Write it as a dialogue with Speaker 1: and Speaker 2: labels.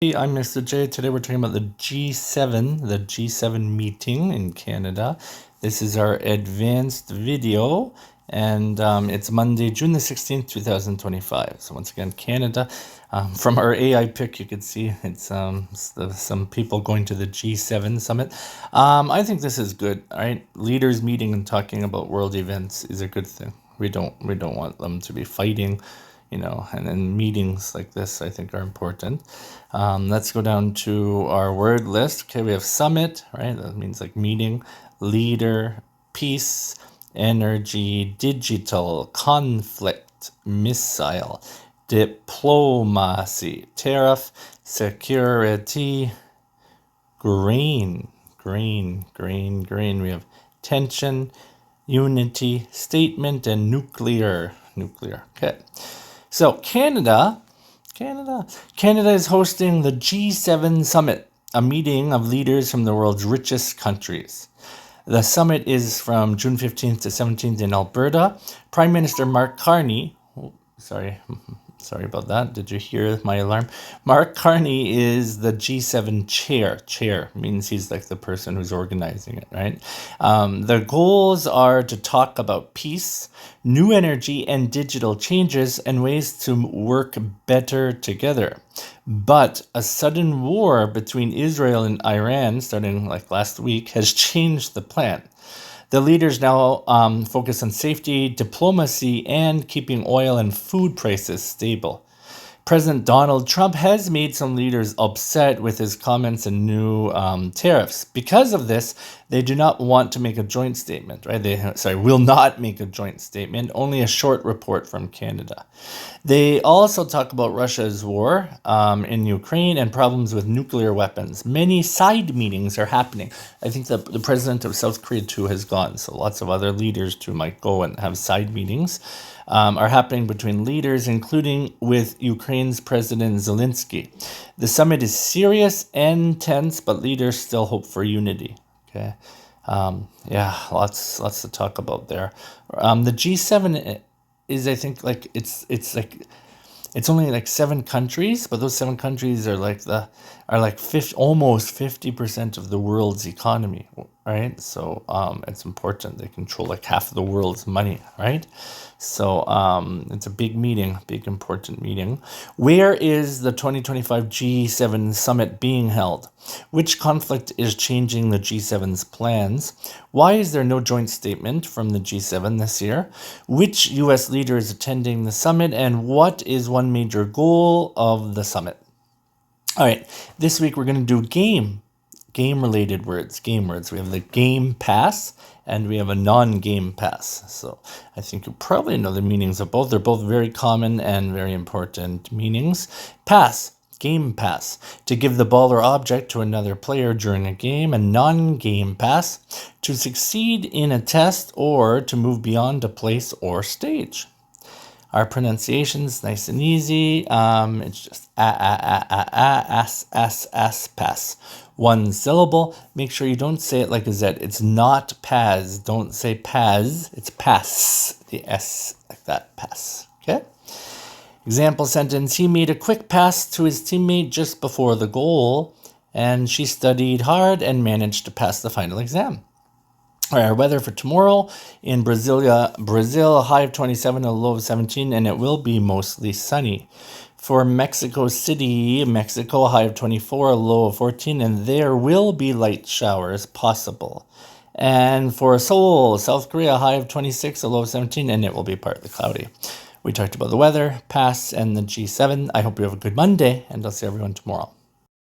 Speaker 1: Hey, I'm Mr. J. Today we're talking about the G7 meeting in Canada. This is our advanced video, and it's Monday, June the 16th, 2025. So once again, Canada. From our AI pic, you can see it's some people going to the G7 summit. I think this is good, all right? Leaders meeting and talking about world events is a good thing. We don't want them to be fighting, and then meetings like this, I think, are important. Let's go down to our word list. Okay, we have summit, right? That means like meeting, leader, peace, energy, digital, conflict, missile, diplomacy, tariff, security, grain. We have tension, unity, statement, and nuclear. Okay. So Canada is hosting the G7 summit, a meeting of leaders from the world's richest countries. The summit is from June 15th to 17th in Alberta. Prime Minister Mark Carney, sorry about that. Did you hear my alarm? Mark Carney is the G7 chair. Chair means he's like the person who's organizing it, right? The goals are to talk about peace, new energy, and digital changes and ways to work better together. But a sudden war between Israel and Iran, starting like last week, has changed the plan. The leaders now focus on safety, diplomacy, and keeping oil and food prices stable. President Donald Trump has made some leaders upset with his comments and new tariffs. Because of this, they do not want to make a joint statement, right? They will not make a joint statement, only a short report from Canada. They also talk about Russia's war in Ukraine and problems with nuclear weapons. Many side meetings are happening. I think the president of South Korea too has gone, so lots of other leaders too might go and have side meetings. Are happening between leaders, including with Ukraine's President Zelensky. The summit is serious and tense, but leaders still hope for unity. Okay, lots to talk about there. The G7 is, I think, like it's only like 7 countries, but those 7 countries are almost 50% of the world's economy, right? So it's important. They control like half of the world's money, right? So it's a big meeting, big important meeting. Where is the 2025 G7 summit being held? Which conflict is changing the G7's plans? Why is there no joint statement from the G7 this year? Which U.S. leader is attending the summit? And what is one major goal of the summit? All right, this week we're going to do game-related words, game words. We have the game pass and we have a non-game pass. So I think you probably know the meanings of both. They're both very common and very important meanings. Pass, game pass, to give the ball or object to another player during a game. A non-game pass, to succeed in a test or to move beyond a place or stage. Our pronunciation's nice and easy. It's just pass. 1 syllable. Make sure you don't say it like a Z. It's not paz. Don't say paz. It's pass. The S like that. Pass. Okay? Example sentence. He made a quick pass to his teammate just before the goal, and she studied hard and managed to pass the final exam. All right, our weather for tomorrow in Brazil, a high of 27, a low of 17, and it will be mostly sunny. For Mexico City, Mexico, a high of 24, a low of 14, and there will be light showers possible. And for Seoul, South Korea, a high of 26, a low of 17, and it will be partly cloudy. We talked about the weather, pass, and the G7. I hope you have a good Monday, and I'll see everyone tomorrow.